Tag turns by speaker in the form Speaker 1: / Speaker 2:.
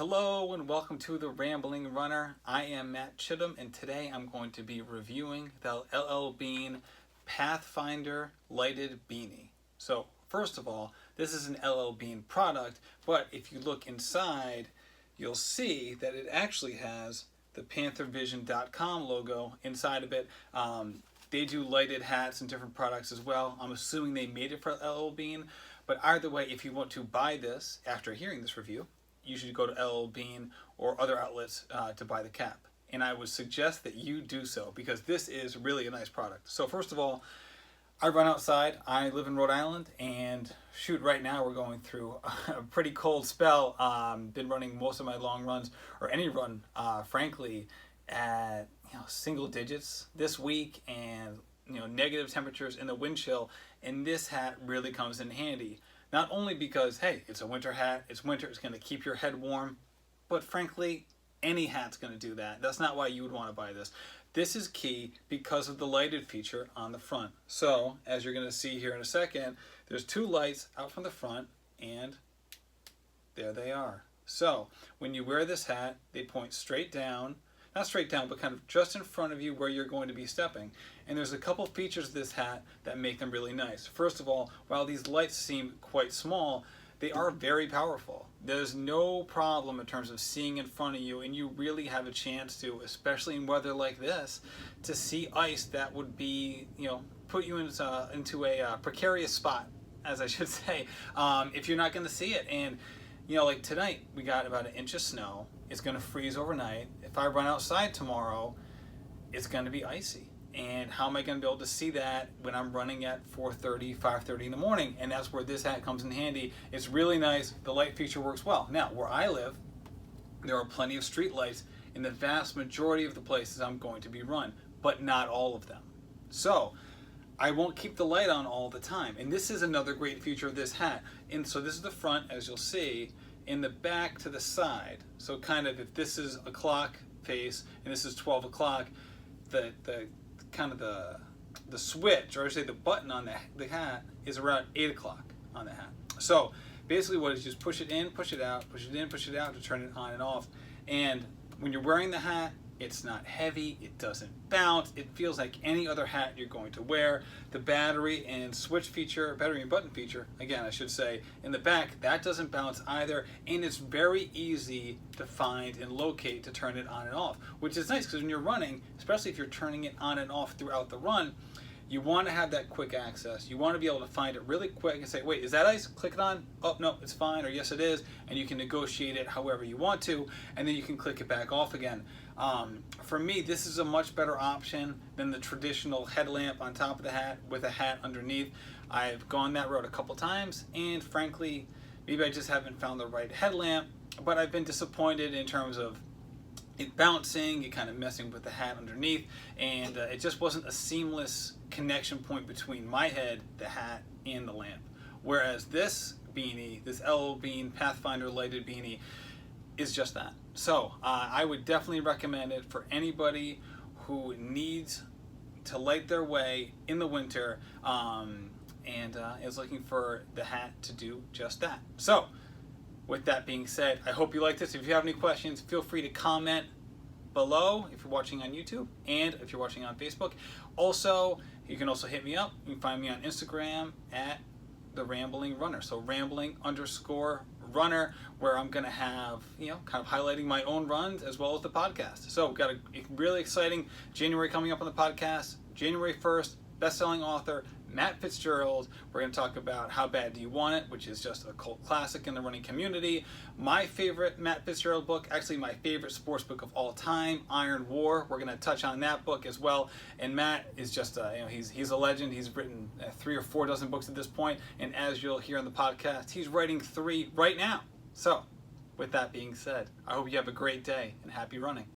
Speaker 1: Hello and welcome to The Rambling Runner. I am Matt Chittum and today I'm going to be reviewing the LL Bean Pathfinder Lighted Beanie. So first of all, this is an LL Bean product, but if you look inside, you'll see that it actually has the panthervision.com logo inside of it. They do lighted hats and different products as well. I'm assuming they made it for LL Bean, but either way, if you want to buy this after hearing this review, you should go to LL Bean or other outlets to buy the cap. And I would suggest that you do so because this is really a nice product. So first of all, I run outside. I live in Rhode Island and shoot, right now we're going through a pretty cold spell. Been running most of my long runs or any run, frankly, at single digits this week and negative temperatures in the wind chill, and this hat really comes in handy. Not only because, hey, it's a winter hat, it's winter, it's going to keep your head warm, but frankly, any hat's going to do that. That's not why you would want to buy this. This is key because of the lighted feature on the front. So, as you're going to see here in a second, there's two lights out from the front, and there they are. So, when you wear this hat, they point straight down, not straight down, but kind of just in front of you where you're going to be stepping. And there's a couple features of this hat that make them really nice. First of all, while these lights seem quite small, they are very powerful. There's no problem in terms of seeing in front of you, and you really have a chance to, especially in weather like this, to see ice that would be, put you into a precarious spot, as I should say, if you're not going to see it. And like tonight, we got about 1 inch of snow. It's going to freeze overnight. If I run outside tomorrow, it's going to be icy. And how am I going to be able to see that when I'm running at 4:30, 5:30 in the morning? And that's where this hat comes in handy. It's really nice. The light feature works well. Now, where I live, there are plenty of street lights in the vast majority of the places I'm going to be run, but not all of them. So I won't keep the light on all the time. And this is another great feature of this hat. And so this is the front, as you'll see. In the back to the side, so kind of if this is a clock face and this is 12 o'clock, the switch, or I should say the button on the hat, is around 8 o'clock on the hat. So basically what is, just push it in, push it out, push it in, push it out to turn it on and off. And when you're wearing the hat, it's not heavy, it doesn't bounce, it feels like any other hat you're going to wear. The battery and switch feature, battery and button feature, again I should say, in the back, that doesn't bounce either, and it's very easy to find and locate to turn it on and off, which is nice because when you're running, especially if you're turning it on and off throughout the run, you want to have that quick access. You want to be able to find it really quick and say, wait, is that ice? Click it on. Oh, no, it's fine. Or yes, it is. And you can negotiate it however you want to. And then you can click it back off again. For me, this is a much better option than the traditional headlamp on top of the hat with a hat underneath. I've gone that route a couple times. And frankly, maybe I just haven't found the right headlamp. But I've been disappointed in terms of it bouncing, it kind of messing with the hat underneath, and it just wasn't a seamless connection point between my head, the hat, and the lamp. Whereas this beanie, this LL Bean Pathfinder Lighted Beanie, is just that. So I would definitely recommend it for anybody who needs to light their way in the winter and is looking for the hat to do just that. So with that being said, I hope you liked this. If you have any questions, feel free to comment below if you're watching on YouTube and if you're watching on Facebook. Also, you can also hit me up. You can find me on Instagram at The Rambling Runner. So rambling_runner, where I'm going to have, kind of highlighting my own runs as well as the podcast. So we've got a really exciting January coming up on the podcast. January 1st, best-selling author Matt Fitzgerald. We're going to talk about How Bad Do You Want It, which is just a cult classic in the running community. My favorite Matt Fitzgerald book, actually my favorite sports book of all time, Iron War. We're going to touch on that book as well. And Matt is just, he's a legend. He's written 3 or 4 dozen books at this point. And as you'll hear on the podcast, he's writing 3 right now. So with that being said, I hope you have a great day and happy running.